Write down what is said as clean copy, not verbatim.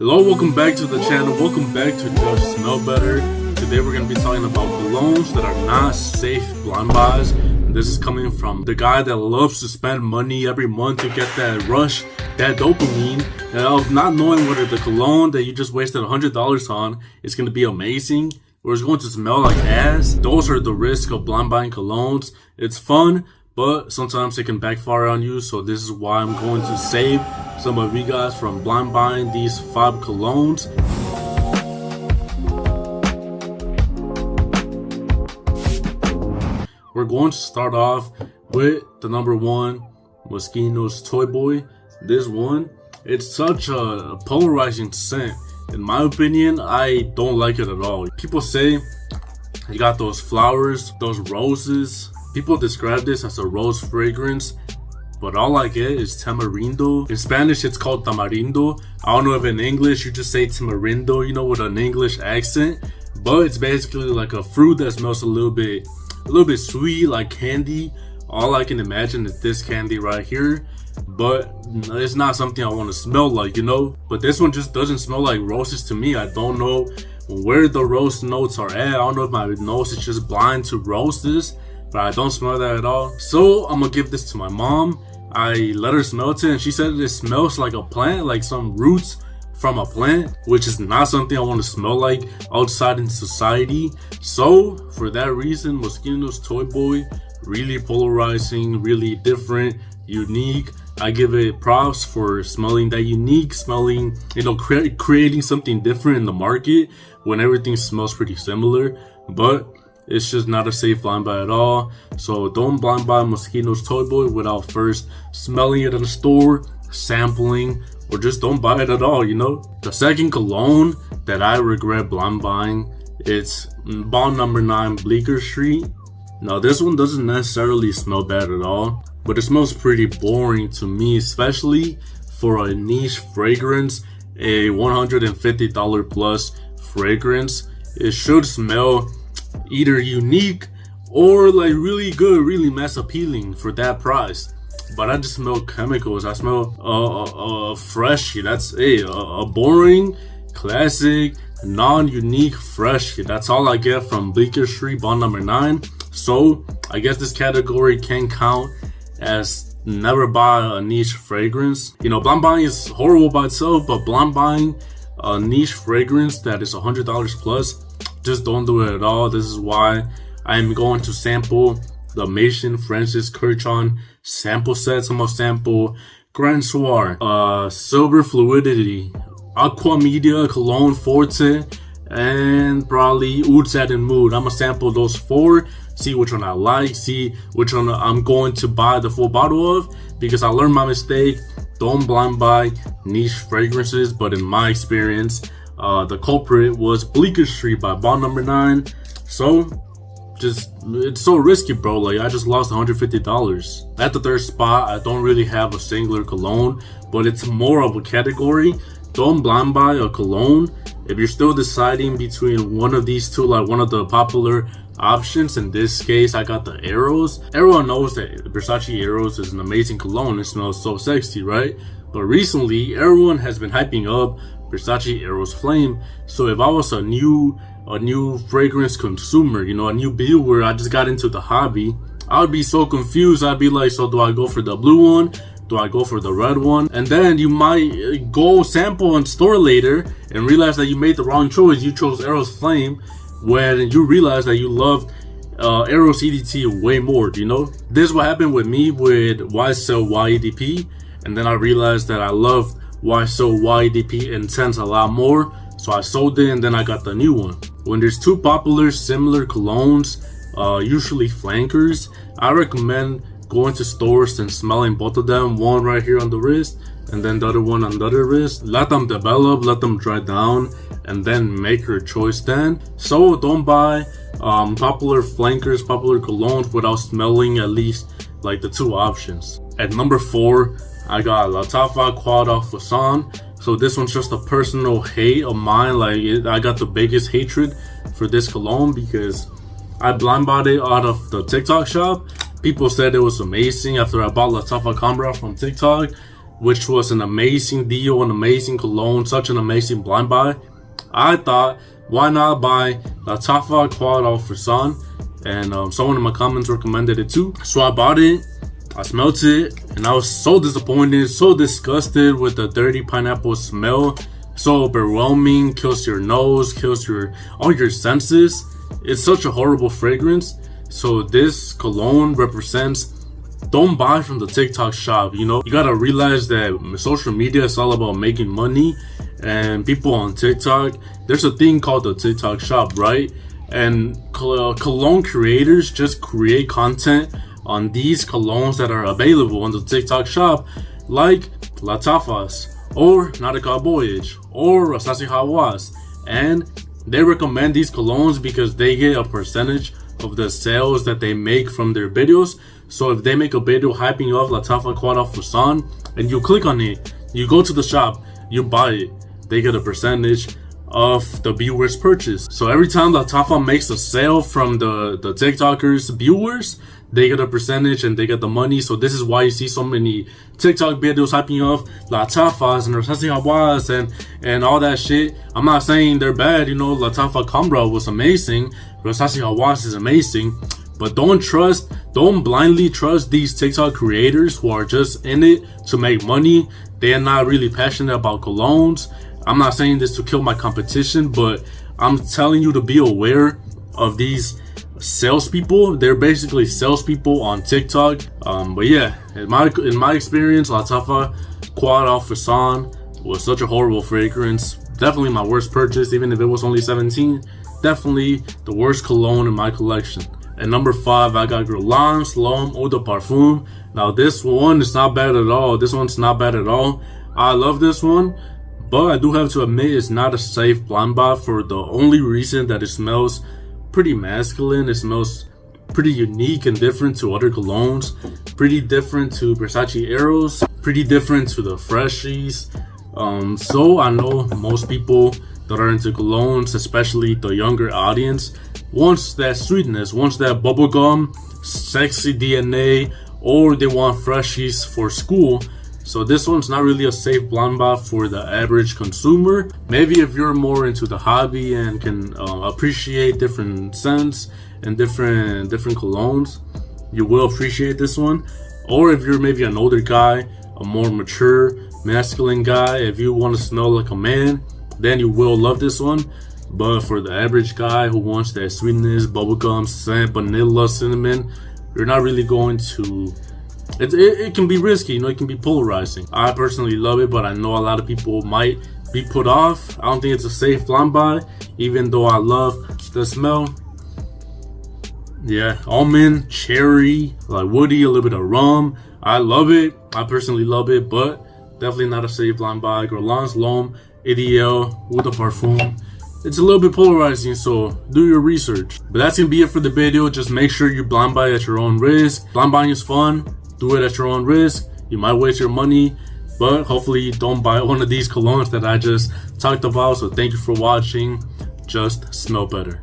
Hello, welcome back to the channel. Welcome back to Just Smell Better. Today we're going to be talking about colognes that are not safe blind buys. This is coming from the guy that loves to spend money every month to get that rush, that dopamine, of not knowing whether the cologne that you just wasted $100 on is going to be amazing or it's going to smell like ass. Those are the risks of blind buying colognes. It's fun, but sometimes it can backfire on you. So this is why I'm going to save some of you guys from blind buying these 5 colognes. We're going to start off with the number 1, Moschino Toy Boy. This one, it's such a polarizing scent. In my opinion, I don't like it at all. People say you got those flowers, those roses. People describe this as a rose fragrance, but all I get is tamarindo. In Spanish, it's called tamarindo. I don't know if in English you just say tamarindo, you know, with an English accent. But it's basically like a fruit that smells a little bit sweet, like candy. All I can imagine is this candy right here. But it's not something I want to smell like, you know. But this one just doesn't smell like roses to me. I don't know where the rose notes are at. I don't know if my nose is just blind to roses, but I don't smell that at all. So I'm gonna give this to my mom. I let her smell it and she said it smells like a plant, like some roots from a plant, which is not something I want to smell like outside in society. So for that reason, Moschino's Toy Boy, really polarizing, really different, unique. I give it props for smelling that unique, smelling, you know, creating something different in the market when everything smells pretty similar. But it's just not a safe blind buy at all. So don't blind buy Moschino's Toy Boy without first smelling it in the store, sampling, or just don't buy it at all, you know. The second cologne that I regret blind buying, it's Bond number 9 Bleecker Street. Now this one doesn't necessarily smell bad at all, but it smells pretty boring to me, especially for a niche fragrance, a $150 plus fragrance. It should smell either unique or like really good, really mass appealing for that price. But I just smell chemicals. I smell fresh. That's a boring, classic, non-unique fresh. That's all I get from Bleecker Street Bond number 9. So I guess this category can count as never buy a niche fragrance. You know, blind buying is horrible by itself, but blind buying a niche fragrance that is $100 plus, just don't do it at all. This is why I'm going to sample the Mason Francis Kirchhoff sample sets. I'm gonna sample Grand Soir, Silver Fluidity, Aqua Media, Cologne Forte, and probably Oud Satin Mood. I'm gonna sample those 4, see which one I like, see which one I'm going to buy the full bottle of, because I learned my mistake. Don't blind buy niche fragrances, but in my experience, the culprit was Bleecker Street by Bond number 9. So just, it's so risky, bro. Like, I just lost $150. At the third spot, I don't really have a singular cologne, but it's more of a category. Don't blind buy a cologne if you're still deciding between one of these two, like one of the popular options. In this case, I got the Eros. Everyone knows that Versace Eros is an amazing cologne. It smells so sexy, right? But recently, everyone has been hyping up Versace Eros Flame. So if I was a new fragrance consumer, you know, a new viewer, I just got into the hobby, I would be so confused. I'd be like, so do I go for the blue one? Do I go for the red one? And then you might go sample in store later and realize that you made the wrong choice. You chose Eros Flame when you realize that you loved Eros EDT way more, you know? This is what happened with me with YSL YEDP. And then I realized that I loved YSL YEDP Intense a lot more. So I sold it and then I got the new one. When there's 2 popular similar colognes, usually flankers, I recommend going to stores and smelling both of them. One right here on the wrist and then the other one on the other wrist. Let them develop, let them dry down, and then make your choice then. So don't buy popular flankers, popular colognes without smelling at least like the 2 options. At number 4, I got Lattafa Quad Off Façon. So this one's just a personal hate of mine. Like, I got the biggest hatred for this cologne because I blind bought it out of the TikTok shop. People said it was amazing after I bought Lattafa Cambra from TikTok. which was an amazing deal, an amazing cologne, such an amazing blind buy, I thought, why not buy Lattafa Quad Al Frisson? And someone in my comments recommended it too. So I bought it, I smelled it, and I was so disappointed, so disgusted with the dirty pineapple smell. So overwhelming, kills your nose, kills all your senses. It's such a horrible fragrance. So this cologne represents, don't buy from the TikTok shop. You know, you gotta realize that social media is all about making money, and people on TikTok, there's a thing called the TikTok shop, right? And cologne creators just create content on these colognes that are available on the TikTok shop, like Lattafa's, or Nautica Voyage, or Rasasi Hawas, and they recommend these colognes because they get a percentage of the sales that they make from their videos. So if they make a video hyping up Lattafa Quad Al Frisson and you click on it, you go to the shop, you buy it, they get a percentage of the viewers' purchase. So every time Lattafa makes a sale from the TikTokers' viewers, they get a percentage and they get the money. So this is why you see so many TikTok videos hyping up Lattafas and Rasasi Hawas and all that shit. I'm not saying they're bad, you know, Lattafa Cambra was amazing, Rasasi Hawas is amazing, but don't blindly trust these TikTok creators who are just in it to make money. They are not really passionate about colognes. I'm not saying this to kill my competition, but I'm telling you to be aware of these salespeople. They're basically salespeople on TikTok. But yeah, in my experience, Lattafa Quad Al Frisson was such a horrible fragrance. Definitely my worst purchase, even if it was only 17. Definitely the worst cologne in my collection. At number 5, I got Guerlain Lhomme Ideal Edp. Now this one is not bad at all. This one's not bad at all. I love this one, but I do have to admit it's not a safe blind buy for the only reason that it smells pretty masculine. It smells pretty unique and different to other colognes, pretty different to Versace Eros, pretty different to the Freshies. So I know most people that are into colognes, especially the younger audience, wants that sweetness, wants that bubblegum, sexy DNA, or they want Freshies for school. So this one's not really a safe blind buy for the average consumer. Maybe if you're more into the hobby and can appreciate different scents and different colognes, you will appreciate this one. Or if you're maybe an older guy, a more mature, masculine guy, if you want to smell like a man, then you will love this one. But for the average guy who wants that sweetness, bubblegum, scent, vanilla, cinnamon, you're not really going to... It can be risky, you know, it can be polarizing. I personally love it, but I know a lot of people might be put off. I don't think it's a safe blind buy, even though I love the smell. Yeah, almond, cherry, like woody, a little bit of rum. I love it. I personally love it, but definitely not a safe blind buy. Guerlain Lhomme Ideal Edp. It's a little bit polarizing, so do your research. But that's gonna be it for the video. Just make sure you blind buy at your own risk. Blind buying is fun. Do it at your own risk. You might waste your money, but hopefully you don't buy one of these colognes that I just talked about. So thank you for watching. Just smell better.